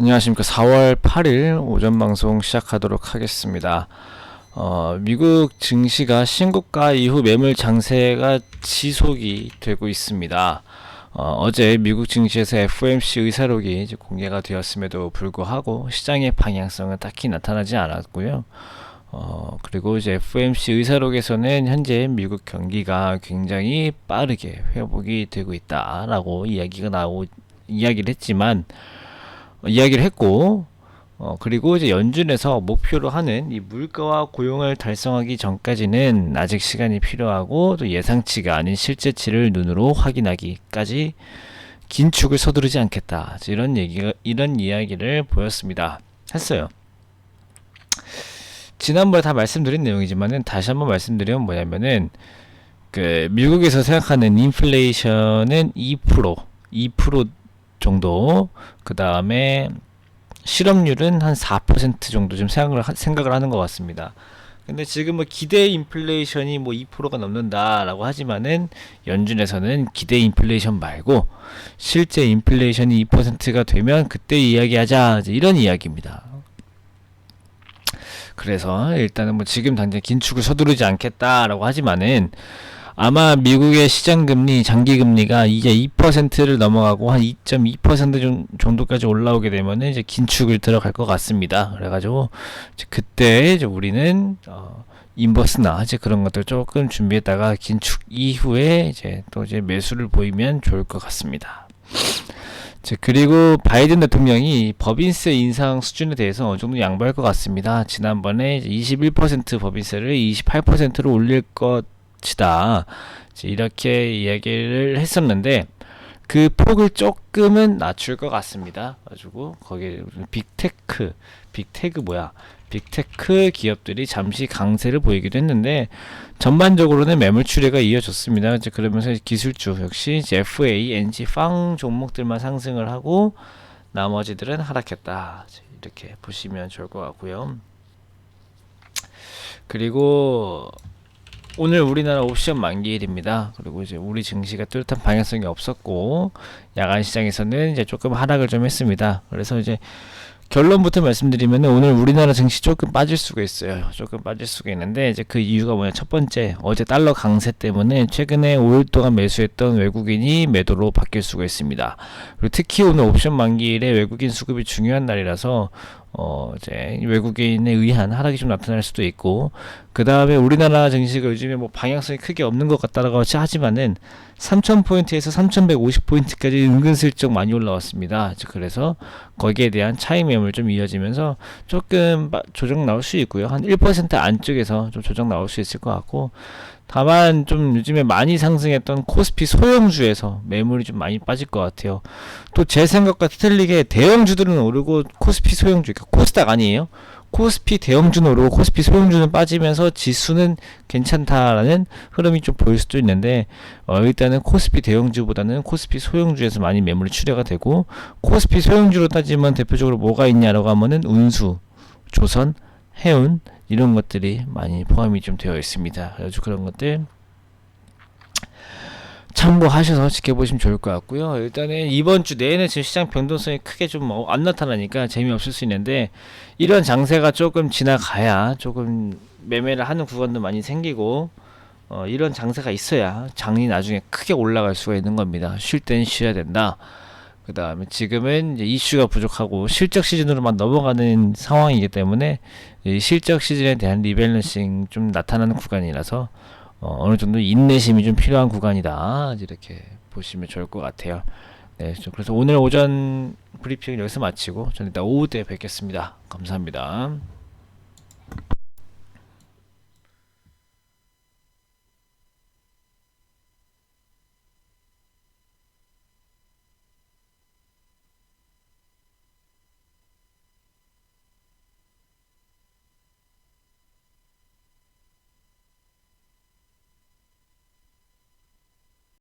안녕하십니까. 4월 8일 오전 방송 시작하도록 하겠습니다. 미국 증시가 신고가 이후 매물 장세가 지속이 되고 있습니다. 어제 미국 증시에서 FOMC 의사록이 이제 공개가 되었음에도 불구하고 시장의 방향성은 딱히 나타나지 않았고요. 그리고 이제 FOMC 의사록에서는 현재 미국 경기가 굉장히 빠르게 회복이 되고 있다라고 이야기를 했고, 그리고 이제 연준에서 목표로 하는 이 물가와 고용을 달성하기 전까지는 아직 시간이 필요하고 또 예상치가 아닌 실제치를 눈으로 확인하기까지 긴축을 서두르지 않겠다. 이런 이야기를 했어요. 지난번에 다 말씀드린 내용이지만은 다시 한번 말씀드리면 뭐냐면은 그 미국에서 생각하는 인플레이션은 2% 정도, 그 다음에 실업률은 한 4% 정도 좀 생각을 하는 것 같습니다. 근데 지금 뭐 기대 인플레이션이 뭐 2%가 넘는다라고 하지만은 연준에서는 기대 인플레이션 말고 실제 인플레이션이 2%가 되면 그때 이야기하자, 이런 이야기입니다. 그래서 일단은 뭐 지금 당장 긴축을 서두르지 않겠다라고 하지만은 아마 미국의 시장금리, 장기금리가 이제 2%를 넘어가고 한 2.2% 정도까지 올라오게 되면 이제 긴축을 들어갈 것 같습니다. 그래가지고 이제 그때 이제 우리는 인버스나 이제 그런 것들 조금 준비했다가 긴축 이후에 이제 또 이제 매수를 보이면 좋을 것 같습니다. 그리고 바이든 대통령이 법인세 인상 수준에 대해서 어느 정도 양보할 것 같습니다. 지난번에 이제 21% 법인세를 28%로 올릴 것이다, 이렇게 이야기를 했었는데 그 폭을 조금은 낮출 것 같습니다. 가지고 거기에 빅테크 기업들이 잠시 강세를 보이기도 했는데 전반적으로는 매물 추례가 이어졌습니다. 이제 그러면서 기술주 역시 FA, NG, 팡 종목들만 상승을 하고 나머지들은 하락했다, 이렇게 보시면 좋을 것 같고요. 그리고 오늘 우리나라 옵션 만기일입니다. 그리고 이제 우리 증시가 뚜렷한 방향성이 없었고 야간 시장에서는 이제 조금 하락을 좀 했습니다. 그래서 이제 결론부터 말씀드리면 오늘 우리나라 증시 조금 빠질 수가 있어요. 조금 빠질 수가 있는데 이제 그 이유가 뭐냐? 첫 번째, 어제 달러 강세 때문에 최근에 5일 동안 매수했던 외국인이 매도로 바뀔 수가 있습니다. 그리고 특히 오늘 옵션 만기일에 외국인 수급이 중요한 날이라서 이제 외국인에 의한 하락이 좀 나타날 수도 있고, 그 다음에 우리나라 증시가 요즘에 뭐 방향성이 크게 없는 것 같다라고 하지만은 3,000포인트에서 3,150포인트까지 은근슬쩍 많이 올라왔습니다. 그래서 거기에 대한 차익 매물 좀 이어지면서 조금 조정 나올 수 있고요. 한 1% 안쪽에서 좀 조정 나올 수 있을 것 같고, 다만 좀 요즘에 많이 상승했던 코스피 소형주에서 매물이 좀 많이 빠질 것 같아요. 또 제 생각과 틀리게 대형주들은 오르고 코스피 소형주, 그러니까 코스닥 아니에요. 코스피 대형주는 오르고 코스피 소형주는 빠지면서 지수는 괜찮다라는 흐름이 좀 보일 수도 있는데, 일단은 코스피 대형주보다는 코스피 소형주에서 많이 매물이 출회가 되고, 코스피 소형주로 따지면 대표적으로 뭐가 있냐라고 하면은 운수, 조선, 해운, 이런 것들이 많이 포함이 좀 되어 있습니다. 그래서 그런 것들 참고하셔서 지켜보시면 좋을 것 같고요. 일단은 이번 주 내내 지금 시장 변동성이 크게 좀 안 나타나니까 재미없을 수 있는데, 이런 장세가 조금 지나가야 조금 매매를 하는 구간도 많이 생기고, 이런 장세가 있어야 장이 나중에 크게 올라갈 수가 있는 겁니다. 쉴 땐 쉬어야 된다. 그 다음에 지금은 이제 이슈가 부족하고 실적 시즌으로만 넘어가는 상황이기 때문에 이 실적 시즌에 대한 리밸런싱 좀 나타나는 구간이라서 어느 정도 인내심이 좀 필요한 구간이다, 이렇게 보시면 좋을 것 같아요. 네, 그래서 오늘 오전 브리핑을 여기서 마치고 저는 이따 오후 때 뵙겠습니다. 감사합니다.